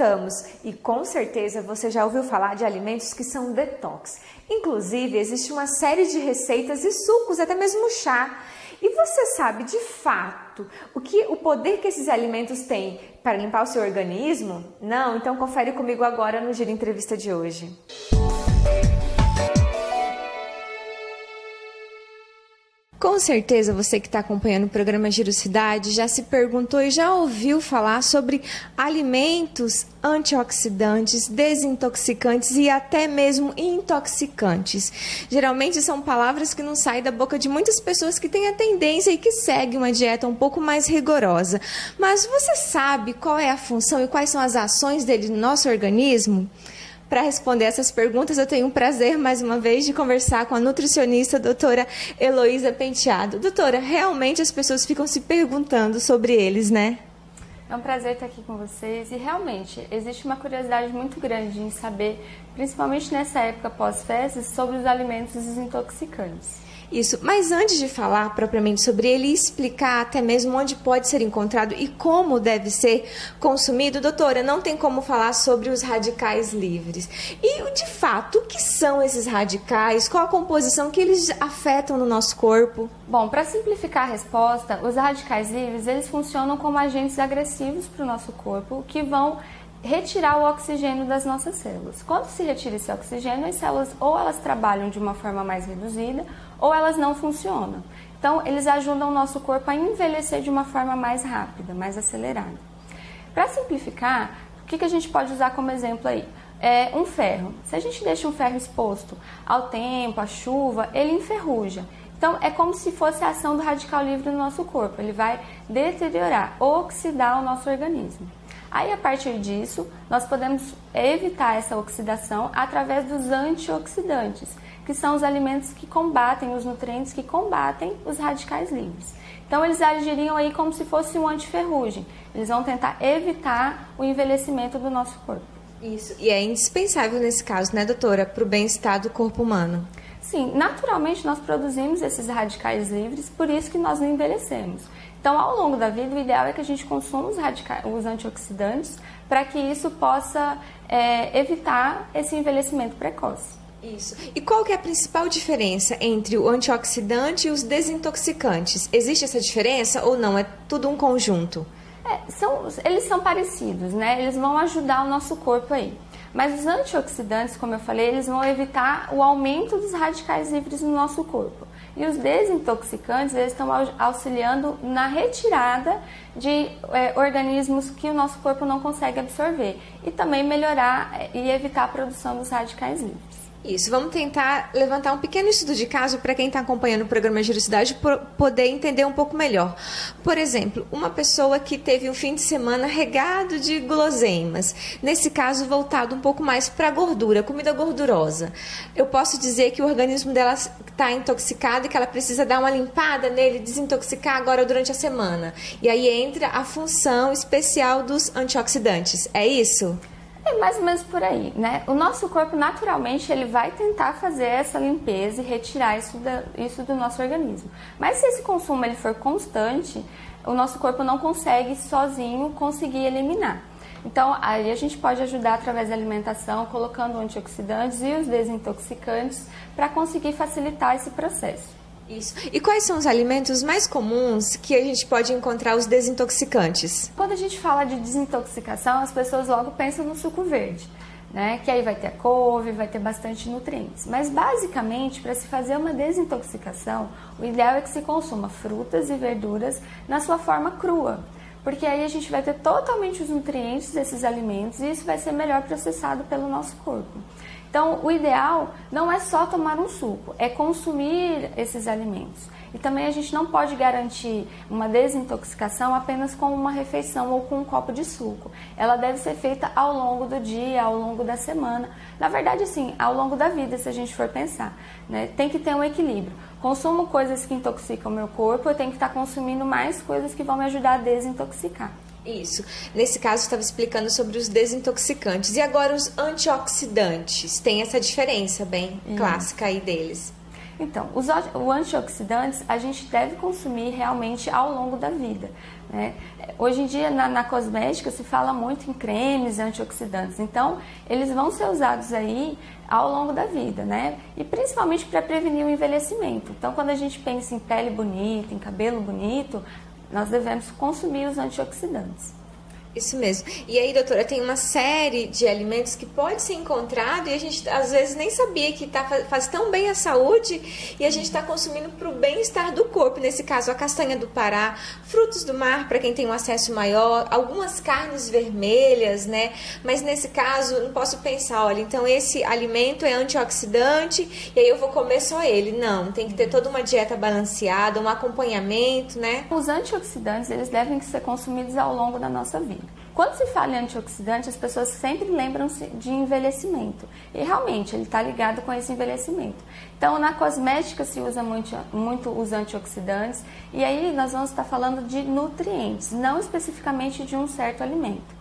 voltamos e com certeza você já ouviu falar de alimentos que são detox. Inclusive, existe uma série de receitas e sucos, até mesmo chá. E você sabe de fato o poder que esses alimentos têm para limpar o seu organismo? Não? Então confere comigo agora no Giro Entrevista de hoje. Com certeza você que está acompanhando o programa Giro Cidade já se perguntou e já ouviu falar sobre alimentos antioxidantes, desintoxicantes e até mesmo intoxicantes. Geralmente são palavras que não saem da boca de muitas pessoas que têm a tendência e que seguem uma dieta um pouco mais rigorosa. Mas você sabe qual é a função e quais são as ações dele no nosso organismo? Para responder essas perguntas, eu tenho o prazer, mais uma vez, de conversar com a nutricionista, doutora Heloísa Penteado. Doutora, realmente as pessoas ficam se perguntando sobre eles, né? É um prazer estar aqui com vocês e realmente existe uma curiosidade muito grande em saber, principalmente nessa época pós-festas, sobre os alimentos desintoxicantes. Isso, mas antes de falar propriamente sobre ele e explicar até mesmo onde pode ser encontrado e como deve ser consumido, doutora, não tem como falar sobre os radicais livres. E, de fato, o que são esses radicais? Qual a composição que eles afetam no nosso corpo? Bom, para simplificar a resposta, os radicais livres, eles funcionam como agentes agressivos para o nosso corpo, que vão retirar o oxigênio das nossas células. Quando se retira esse oxigênio, as células ou elas trabalham de uma forma mais reduzida ou elas não funcionam. Então, eles ajudam o nosso corpo a envelhecer de uma forma mais rápida, mais acelerada. Para simplificar, o que a gente pode usar como exemplo aí? Um ferro. Se a gente deixa um ferro exposto ao tempo, à chuva, ele enferruja. Então, é como se fosse a ação do radical livre no nosso corpo. Ele vai deteriorar, oxidar o nosso organismo. Aí, a partir disso, nós podemos evitar essa oxidação através dos antioxidantes, que são os alimentos que combatem, os nutrientes que combatem os radicais livres. Então, eles agiriam aí como se fosse um antiferrugem. Eles vão tentar evitar o envelhecimento do nosso corpo. Isso, e é indispensável nesse caso, né, doutora, para o bem-estar do corpo humano. Sim, naturalmente nós produzimos esses radicais livres, por isso que nós não envelhecemos. Então, ao longo da vida, o ideal é que a gente consuma os antioxidantes para que isso possa evitar esse envelhecimento precoce. Isso. E qual que é a principal diferença entre o antioxidante e os desintoxicantes? Existe essa diferença ou não? É tudo um conjunto? Eles são parecidos, né? Eles vão ajudar o nosso corpo aí. Mas os antioxidantes, como eu falei, eles vão evitar o aumento dos radicais livres no nosso corpo. E os desintoxicantes, eles estão auxiliando na retirada de organismos que o nosso corpo não consegue absorver. E também melhorar e evitar a produção dos radicais livres. Isso, vamos tentar levantar um pequeno estudo de caso para quem está acompanhando o programa Giro Cidade poder entender um pouco melhor. Por exemplo, uma pessoa que teve um fim de semana regado de guloseimas, nesse caso voltado um pouco mais para a gordura, comida gordurosa. Eu posso dizer que o organismo dela está intoxicado e que ela precisa dar uma limpada nele, desintoxicar agora durante a semana. E aí entra a função especial dos antioxidantes, é isso? É mais ou menos por aí, né? O nosso corpo, naturalmente, ele vai tentar fazer essa limpeza e retirar isso do nosso organismo. Mas se esse consumo ele for constante, o nosso corpo não consegue sozinho conseguir eliminar. Então, aí a gente pode ajudar através da alimentação, colocando antioxidantes e os desintoxicantes para conseguir facilitar esse processo. Isso. E quais são os alimentos mais comuns que a gente pode encontrar os desintoxicantes? Quando a gente fala de desintoxicação, as pessoas logo pensam no suco verde, né? Que aí vai ter a couve, vai ter bastante nutrientes. Mas basicamente, para se fazer uma desintoxicação, o ideal é que se consuma frutas e verduras na sua forma crua. Porque aí a gente vai ter totalmente os nutrientes desses alimentos e isso vai ser melhor processado pelo nosso corpo. Então, o ideal não é só tomar um suco, é consumir esses alimentos. E também a gente não pode garantir uma desintoxicação apenas com uma refeição ou com um copo de suco. Ela deve ser feita ao longo do dia, ao longo da semana. Na verdade, sim, ao longo da vida, se a gente for pensar, né? Tem que ter um equilíbrio. Consumo coisas que intoxicam o meu corpo, eu tenho que estar consumindo mais coisas que vão me ajudar a desintoxicar. Isso. Nesse caso, estava explicando sobre os desintoxicantes. E agora os antioxidantes. Tem essa diferença bem clássica aí deles. Então, os antioxidantes a gente deve consumir realmente ao longo da vida, né? Hoje em dia na cosmética se fala muito em cremes antioxidantes, então eles vão ser usados aí ao longo da vida, né? E principalmente para prevenir o envelhecimento. Então, quando a gente pensa em pele bonita, em cabelo bonito, nós devemos consumir os antioxidantes. Isso mesmo. E aí, doutora, tem uma série de alimentos que pode ser encontrado e a gente às vezes nem sabia que faz tão bem à saúde e a gente está consumindo para o bem-estar do corpo. Nesse caso, a castanha do Pará, frutos do mar, para quem tem um acesso maior, algumas carnes vermelhas, né? Mas nesse caso, não posso pensar, olha, então esse alimento é antioxidante e aí eu vou comer só ele. Não, tem que ter toda uma dieta balanceada, um acompanhamento, né? Os antioxidantes, eles devem ser consumidos ao longo da nossa vida. Quando se fala em antioxidante, as pessoas sempre lembram-se de envelhecimento. E realmente, ele está ligado com esse envelhecimento. Então, na cosmética se usa muito os antioxidantes. E aí nós vamos estar falando de nutrientes, não especificamente de um certo alimento.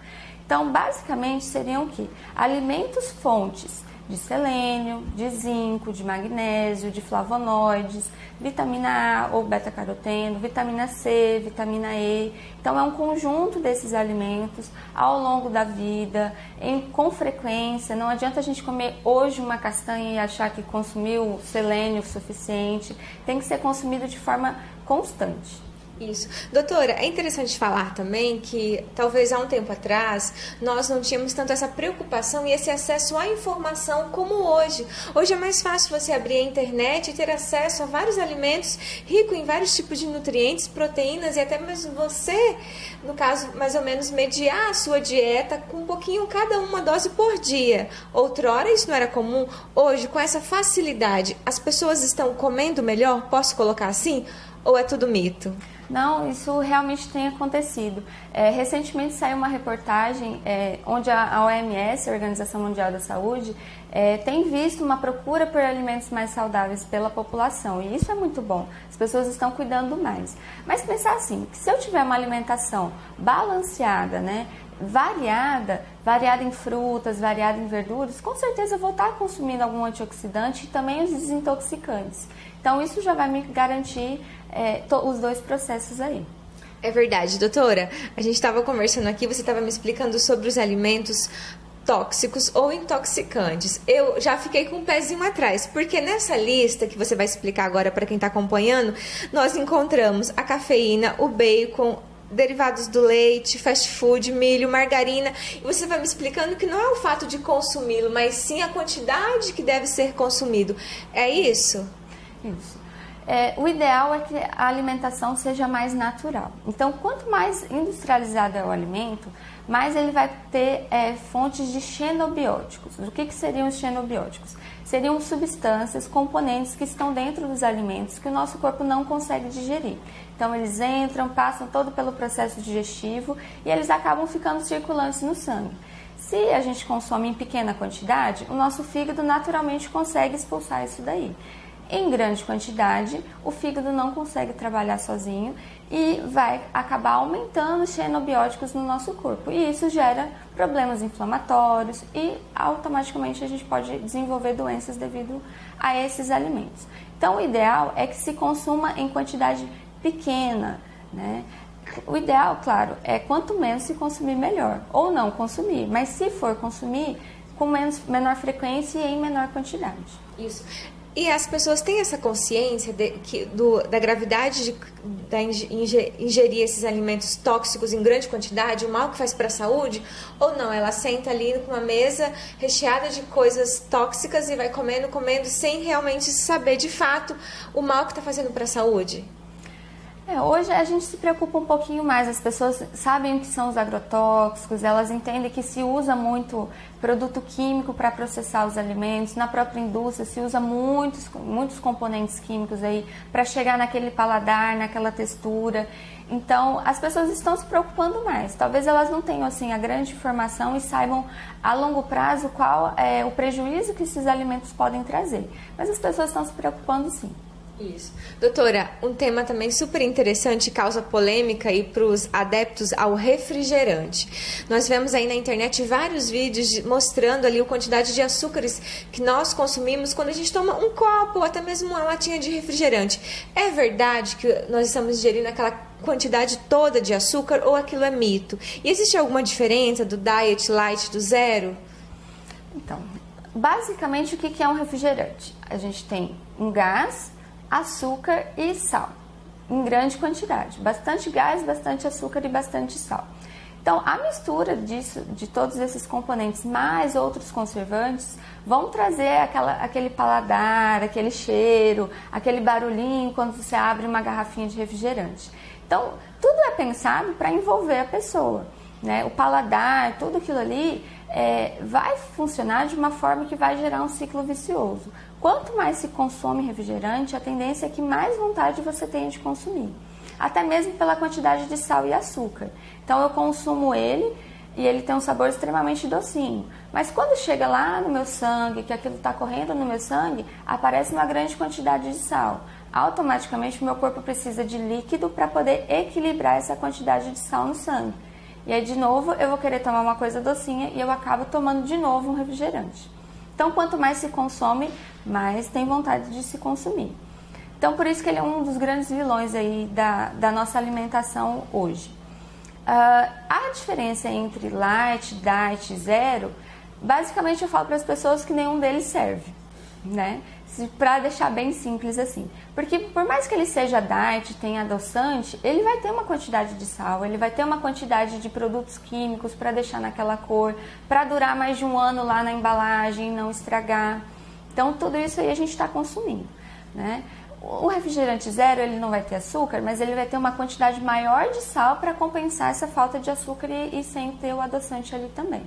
Então, basicamente, seriam o quê? Alimentos fontes de selênio, de zinco, de magnésio, de flavonoides, vitamina A ou beta-caroteno, vitamina C, vitamina E. Então, é um conjunto desses alimentos ao longo da vida, com frequência. Não adianta a gente comer hoje uma castanha e achar que consumiu selênio suficiente. Tem que ser consumido de forma constante. Isso. Doutora, é interessante falar também que talvez há um tempo atrás nós não tínhamos tanto essa preocupação e esse acesso à informação como hoje. Hoje é mais fácil você abrir a internet e ter acesso a vários alimentos ricos em vários tipos de nutrientes, proteínas e até mesmo você, no caso, mais ou menos mediar a sua dieta com um pouquinho, cada uma dose por dia. Outrora isso não era comum. Hoje, com essa facilidade, as pessoas estão comendo melhor? Posso colocar assim? Ou é tudo mito? Não, isso realmente tem acontecido. Recentemente saiu uma reportagem onde a OMS, a Organização Mundial da Saúde, tem visto uma procura por alimentos mais saudáveis pela população. E isso é muito bom. As pessoas estão cuidando mais. Mas pensar assim, que se eu tiver uma alimentação balanceada, né, variada em frutas, variada em verduras, com certeza eu vou estar consumindo algum antioxidante e também os desintoxicantes. Então, isso já vai me garantir os dois processos aí. É verdade, doutora. A gente estava conversando aqui, você estava me explicando sobre os alimentos tóxicos ou intoxicantes. Eu já fiquei com um pezinho atrás, porque nessa lista que você vai explicar agora para quem está acompanhando, nós encontramos a cafeína, o bacon, derivados do leite, fast food, milho, margarina. E você vai me explicando que não é o fato de consumi-lo, mas sim a quantidade que deve ser consumido. É isso? Isso. O ideal é que a alimentação seja mais natural. Então, quanto mais industrializado é o alimento, mais ele vai ter fontes de xenobióticos. O que seriam os xenobióticos? Seriam substâncias, componentes que estão dentro dos alimentos que o nosso corpo não consegue digerir. Então, eles entram, passam todo pelo processo digestivo e eles acabam ficando circulantes no sangue. Se a gente consome em pequena quantidade, o nosso fígado naturalmente consegue expulsar isso daí. Em grande quantidade, o fígado não consegue trabalhar sozinho e vai acabar aumentando os xenobióticos no nosso corpo. E isso gera problemas inflamatórios e automaticamente a gente pode desenvolver doenças devido a esses alimentos. Então, o ideal é que se consuma em quantidade pequena, né? O ideal, claro, é quanto menos se consumir, melhor. Ou não consumir, mas se for consumir, com menor frequência e em menor quantidade. Isso. E as pessoas têm essa consciência da gravidade de ingerir esses alimentos tóxicos em grande quantidade, o mal que faz para a saúde? Ou não? Ela senta ali com uma mesa recheada de coisas tóxicas e vai comendo, sem realmente saber de fato o mal que está fazendo para a saúde? Hoje a gente se preocupa um pouquinho mais, as pessoas sabem o que são os agrotóxicos, elas entendem que se usa muito produto químico para processar os alimentos, na própria indústria se usa muitos componentes químicos aí para chegar naquele paladar, naquela textura. Então as pessoas estão se preocupando mais, talvez elas não tenham assim a grande informação e saibam a longo prazo qual é o prejuízo que esses alimentos podem trazer, mas as pessoas estão se preocupando sim. Isso. Doutora, um tema também super interessante, causa polêmica aí para os adeptos ao refrigerante. Nós vemos aí na internet vários vídeos mostrando ali a quantidade de açúcares que nós consumimos quando a gente toma um copo ou até mesmo uma latinha de refrigerante. É verdade que nós estamos ingerindo aquela quantidade toda de açúcar ou aquilo é mito? E existe alguma diferença do diet light do zero? Então, basicamente o que é um refrigerante? A gente tem um gás, açúcar e sal, em grande quantidade. Bastante gás, bastante açúcar e bastante sal. Então, a mistura disso, de todos esses componentes, mais outros conservantes, vão trazer aquele paladar, aquele cheiro, aquele barulhinho quando você abre uma garrafinha de refrigerante. Então, tudo é pensado para envolver a pessoa, né? O paladar, tudo aquilo ali vai funcionar de uma forma que vai gerar um ciclo vicioso. Quanto mais se consome refrigerante, a tendência é que mais vontade você tenha de consumir. Até mesmo pela quantidade de sal e açúcar. Então eu consumo ele e ele tem um sabor extremamente docinho. Mas quando chega lá no meu sangue, que aquilo está correndo no meu sangue, aparece uma grande quantidade de sal. Automaticamente o meu corpo precisa de líquido para poder equilibrar essa quantidade de sal no sangue. E aí de novo eu vou querer tomar uma coisa docinha e eu acabo tomando de novo um refrigerante. Então, quanto mais se consome, mais tem vontade de se consumir. Então, por isso que ele é um dos grandes vilões aí da nossa alimentação hoje. A diferença entre light, diet e zero, basicamente eu falo para as pessoas que nenhum deles serve, né? Para deixar bem simples assim. Porque por mais que ele seja diet, tenha adoçante, ele vai ter uma quantidade de sal, ele vai ter uma quantidade de produtos químicos para deixar naquela cor, para durar mais de um ano lá na embalagem e não estragar. Então tudo isso aí a gente está consumindo, né? O refrigerante zero, ele não vai ter açúcar, mas ele vai ter uma quantidade maior de sal para compensar essa falta de açúcar e sem ter o adoçante ali também.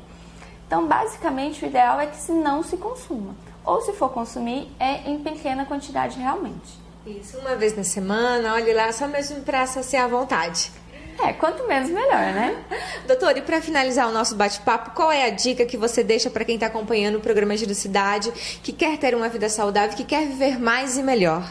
Então, basicamente, o ideal é que se não se consuma. Ou se for consumir, é em pequena quantidade realmente. Isso, uma vez na semana, olhe lá, só mesmo para saciar a vontade. Quanto menos melhor, né? Doutor, e para finalizar o nosso bate-papo, qual é a dica que você deixa para quem está acompanhando o programa Girocidade, que quer ter uma vida saudável, que quer viver mais e melhor?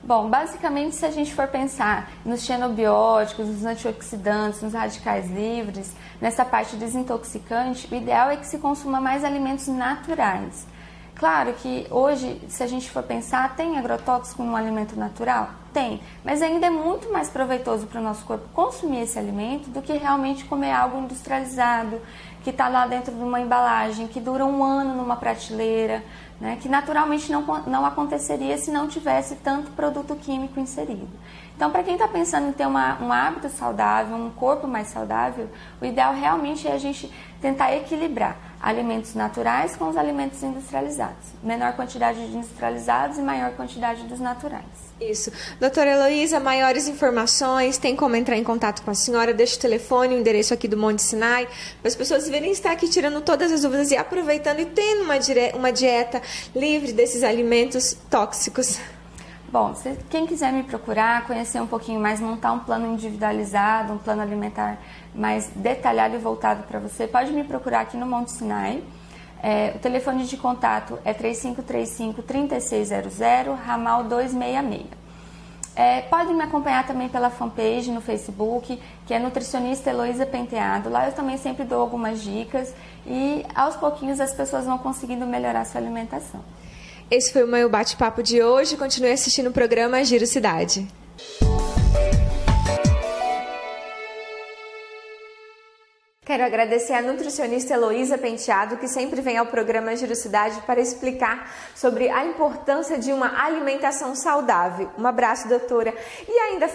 Bom, basicamente, se a gente for pensar nos xenobióticos, nos antioxidantes, nos radicais livres, nessa parte desintoxicante, o ideal é que se consuma mais alimentos naturais. Claro que hoje, se a gente for pensar, tem agrotóxico no alimento natural? Tem, mas ainda é muito mais proveitoso para o nosso corpo consumir esse alimento do que realmente comer algo industrializado, que está lá dentro de uma embalagem, que dura um ano numa prateleira, né, que naturalmente não aconteceria se não tivesse tanto produto químico inserido. Então, para quem está pensando em ter um hábito saudável, um corpo mais saudável, o ideal realmente é a gente tentar equilibrar alimentos naturais com os alimentos industrializados. Menor quantidade de industrializados e maior quantidade dos naturais. Isso. Doutora Heloísa, maiores informações, tem como entrar em contato com a senhora, deixa o telefone, o endereço aqui do Monte Sinai, para as pessoas virem estar aqui tirando todas as dúvidas e aproveitando e tendo uma dieta livre desses alimentos tóxicos. Bom, quem quiser me procurar, conhecer um pouquinho mais, montar um plano individualizado, um plano alimentar mais detalhado e voltado para você, pode me procurar aqui no Monte Sinai. O telefone de contato é 3535-3600, ramal 266. Podem me acompanhar também pela fanpage no Facebook, que é Nutricionista Heloísa Penteado. Lá eu também sempre dou algumas dicas e aos pouquinhos as pessoas vão conseguindo melhorar a sua alimentação. Esse foi o meu bate-papo de hoje. Continue assistindo o programa Girocidade. Quero agradecer à nutricionista Heloísa Penteado, que sempre vem ao programa Girocidade para explicar sobre a importância de uma alimentação saudável. Um abraço, doutora. E ainda